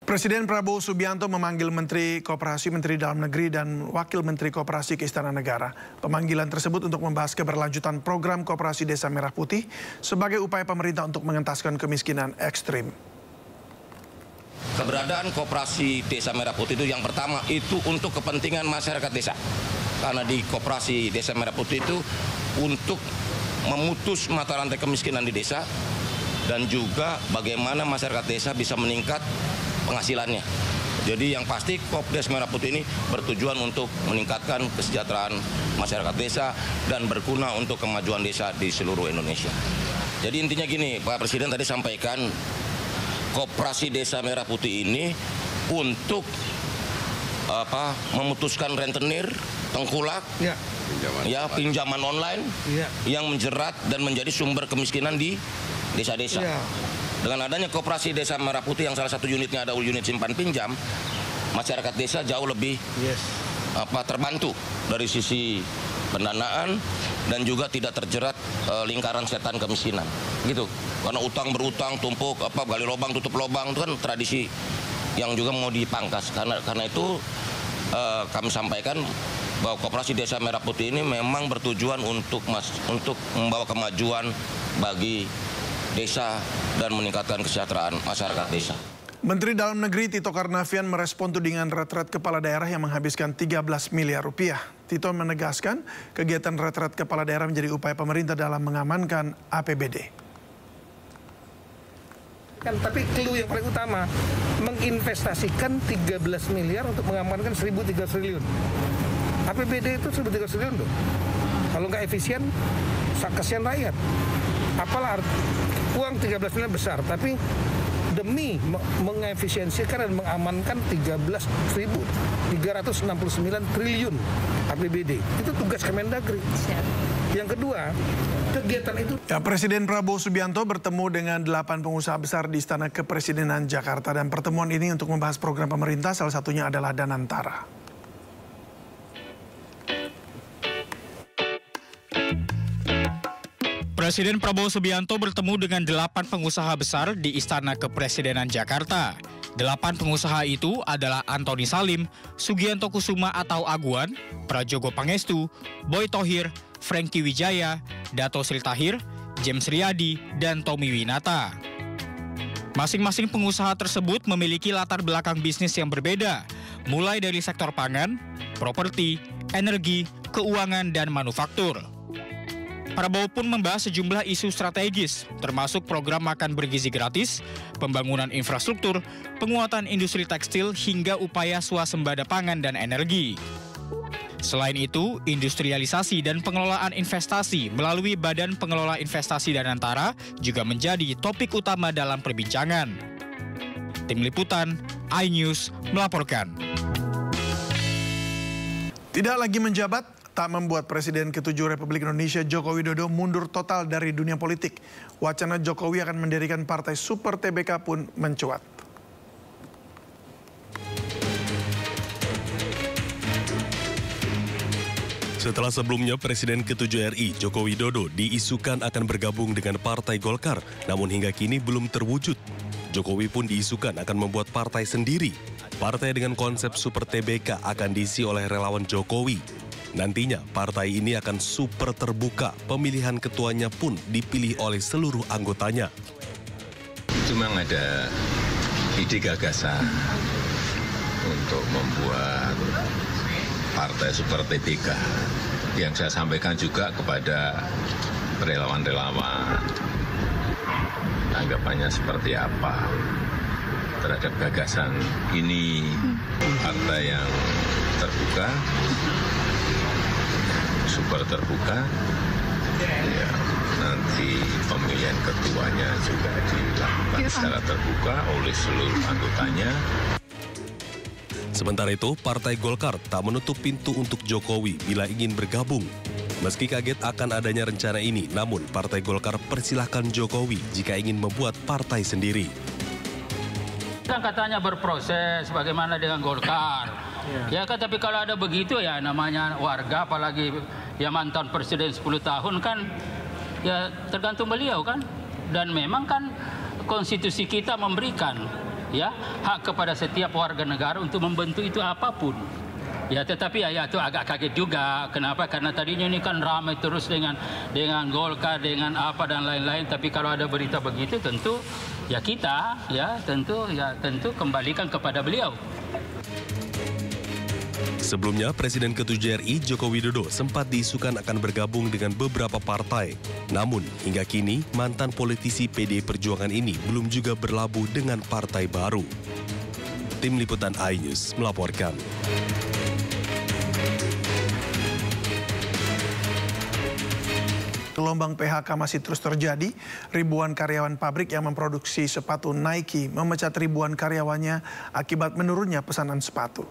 Presiden Prabowo Subianto memanggil Menteri Koperasi, Menteri Dalam Negeri, dan Wakil Menteri Koperasi ke Istana Negara. Pemanggilan tersebut untuk membahas keberlanjutan program Koperasi Desa Merah Putih sebagai upaya pemerintah untuk mengentaskan kemiskinan ekstrim. Keberadaan Koperasi Desa Merah Putih itu yang pertama itu untuk kepentingan masyarakat desa. Karena di Koperasi Desa Merah Putih itu untuk memutus mata rantai kemiskinan di desa dan juga bagaimana masyarakat desa bisa meningkat penghasilannya. Jadi yang pasti Kopdes Merah Putih ini bertujuan untuk meningkatkan kesejahteraan masyarakat desa dan berguna untuk kemajuan desa di seluruh Indonesia. Jadi intinya gini, Pak Presiden tadi sampaikan Koperasi Desa Merah Putih ini untuk memutuskan rentenir, tengkulak, pinjaman online yang menjerat dan menjadi sumber kemiskinan di desa-desa. Dengan adanya Koperasi Desa Merah Putih yang salah satu unitnya ada unit simpan pinjam, masyarakat desa jauh lebih terbantu dari sisi pendanaan dan juga tidak terjerat lingkaran setan kemiskinan. Gitu. Karena utang berutang, tumpuk, gali lubang tutup lubang itu kan tradisi yang juga mau dipangkas. Karena itu kami sampaikan bahwa Koperasi Desa Merah Putih ini memang bertujuan untuk membawa kemajuan bagi desa dan meningkatkan kesejahteraan masyarakat desa. Menteri Dalam Negeri Tito Karnavian merespon tudingan retret kepala daerah yang menghabiskan 13 miliar rupiah. Tito menegaskan kegiatan retret kepala daerah menjadi upaya pemerintah dalam mengamankan APBD. Tapi clue yang paling utama, menginvestasikan 13 miliar untuk mengamankan 1.300 triliun. APBD itu 1.300 triliun tuh. Kalau nggak efisien, kasihan rakyat. Apalah uang 13 miliar besar, tapi demi mengefisiensikan dan mengamankan 13.369 triliun APBD. Itu tugas Kemendagri. Yang kedua, kegiatan itu... Presiden Prabowo Subianto bertemu dengan 8 pengusaha besar di Istana Kepresidenan Jakarta. Dan pertemuan ini untuk membahas program pemerintah, salah satunya adalah Danantara. Presiden Prabowo Subianto bertemu dengan 8 pengusaha besar di Istana Kepresidenan Jakarta. 8 pengusaha itu adalah Antoni Salim, Sugianto Kusuma atau Aguan, Prajogo Pangestu, Boy Thohir, Franky Wijaya, Dato Sri Tahir, James Riyadi, dan Tommy Winata. Masing-masing pengusaha tersebut memiliki latar belakang bisnis yang berbeda, mulai dari sektor pangan, properti, energi, keuangan, dan manufaktur. Prabowo pun membahas sejumlah isu strategis, termasuk program makan bergizi gratis, pembangunan infrastruktur, penguatan industri tekstil, hingga upaya swasembada pangan dan energi. Selain itu, industrialisasi dan pengelolaan investasi melalui Badan Pengelola Investasi Danantara juga menjadi topik utama dalam perbincangan. Tim Liputan, iNews melaporkan. Tidak lagi menjabat tak membuat Presiden ke-7 Republik Indonesia Joko Widodo mundur total dari dunia politik. Wacana Jokowi akan mendirikan partai Super TBK pun mencuat. Setelah sebelumnya Presiden ke-7 RI Joko Widodo diisukan akan bergabung dengan Partai Golkar, namun hingga kini belum terwujud. Jokowi pun diisukan akan membuat partai sendiri. Partai dengan konsep Super TBK akan diisi oleh relawan Jokowi. Nantinya partai ini akan super terbuka, pemilihan ketuanya pun dipilih oleh seluruh anggotanya. Itu memang ada ide gagasan untuk membuat partai Super TBK yang saya sampaikan juga kepada relawan-relawan. Anggapannya seperti apa terhadap gagasan ini, partai yang terbuka, super terbuka, ya, nanti pemilihan ketuanya juga dilakukan secara terbuka oleh seluruh anggotanya. Sementara itu, Partai Golkar tak menutup pintu untuk Jokowi bila ingin bergabung. Meski kaget akan adanya rencana ini, namun Partai Golkar persilahkan Jokowi jika ingin membuat partai sendiri. Kan katanya berproses bagaimana dengan Golkar. Ya kan, tapi kalau ada begitu ya namanya warga, apalagi ya mantan presiden 10 tahun kan, ya tergantung beliau kan. Dan memang kan konstitusi kita memberikan ya hak kepada setiap warga negara untuk membentuk itu apapun. Ya, tetapi ya itu agak kaget juga. Kenapa? Karena tadinya ini kan ramai terus dengan Golkar, dengan apa dan lain-lain. Tapi kalau ada berita begitu, tentu ya kita tentu kembalikan kepada beliau. Sebelumnya, Presiden ke-7 RI Joko Widodo sempat diisukan akan bergabung dengan beberapa partai. Namun, hingga kini mantan politisi PDI Perjuangan ini belum juga berlabuh dengan partai baru. Tim Liputan iNews melaporkan. Gelombang PHK masih terus terjadi. Ribuan karyawan pabrik yang memproduksi sepatu Nike memecat ribuan karyawannya akibat menurunnya pesanan sepatu.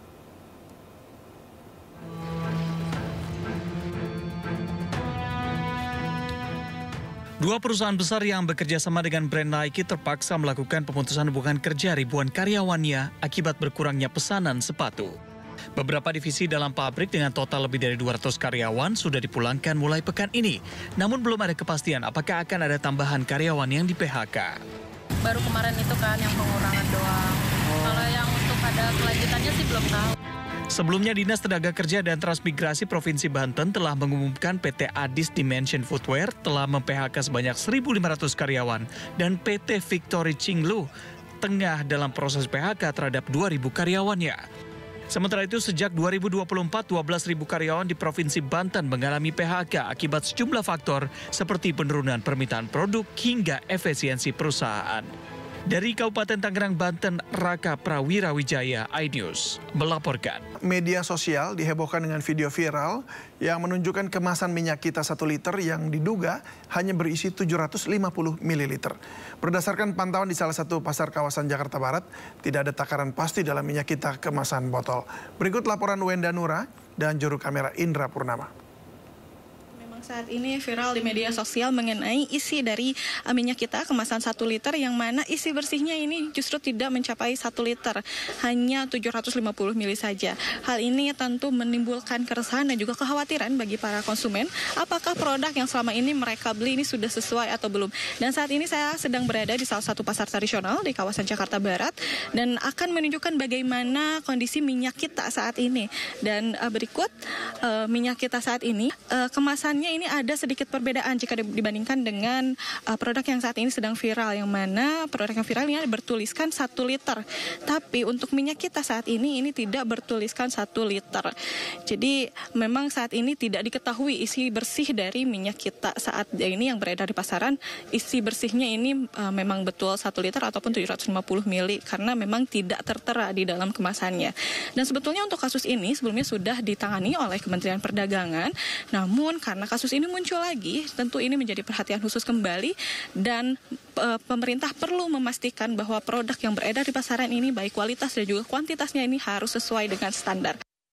Dua perusahaan besar yang bekerja sama dengan brand Nike terpaksa melakukan pemutusan hubungan kerja ribuan karyawannya akibat berkurangnya pesanan sepatu. Beberapa divisi dalam pabrik dengan total lebih dari 200 karyawan sudah dipulangkan mulai pekan ini. Namun belum ada kepastian apakah akan ada tambahan karyawan yang di PHK. Baru kemarin itu kan yang pengurangan doang. Kalau yang untuk ada kelanjutannya sih belum tahu. Sebelumnya, Dinas Tenaga Kerja dan Transmigrasi Provinsi Banten telah mengumumkan PT Adis Dimension Footwear telah mem-PHK sebanyak 1.500 karyawan dan PT Victory Chinglu tengah dalam proses PHK terhadap 2.000 karyawannya. Sementara itu, sejak 2024, 12.000 karyawan di Provinsi Banten mengalami PHK akibat sejumlah faktor seperti penurunan permintaan produk hingga efisiensi perusahaan. Dari Kabupaten Tangerang, Banten, Raka Prawirawijaya, iNews melaporkan. Media sosial dihebohkan dengan video viral yang menunjukkan kemasan minyak kita 1 liter yang diduga hanya berisi 750 ml. Berdasarkan pantauan di salah satu pasar kawasan Jakarta Barat, tidak ada takaran pasti dalam minyak kita kemasan botol. Berikut laporan Wenda Nura dan juru kamera Indra Purnama. Saat ini viral di media sosial mengenai isi dari minyak kita kemasan 1 liter yang mana isi bersihnya ini justru tidak mencapai 1 liter, hanya 750 ml saja. Hal ini tentu menimbulkan keresahan dan juga kekhawatiran bagi para konsumen, apakah produk yang selama ini mereka beli ini sudah sesuai atau belum. Dan saat ini saya sedang berada di salah satu pasar tradisional di kawasan Jakarta Barat dan akan menunjukkan bagaimana kondisi minyak kita saat ini. Dan berikut minyak kita saat ini, kemasannya ini ada sedikit perbedaan jika dibandingkan dengan produk yang saat ini sedang viral, yang mana produk yang viral ini bertuliskan 1 liter. Tapi untuk minyak kita saat ini tidak bertuliskan 1 liter. Jadi memang saat ini tidak diketahui isi bersih dari minyak kita saat ini yang beredar di pasaran. Isi bersihnya ini memang betul 1 liter ataupun 750 ml karena memang tidak tertera di dalam kemasannya. Dan sebetulnya untuk kasus ini sebelumnya sudah ditangani oleh Kementerian Perdagangan. Namun karena kasus ini muncul lagi, tentu ini menjadi perhatian khusus kembali dan pemerintah perlu memastikan bahwa produk yang beredar di pasaran ini baik kualitas dan juga kuantitasnya ini harus sesuai dengan standar.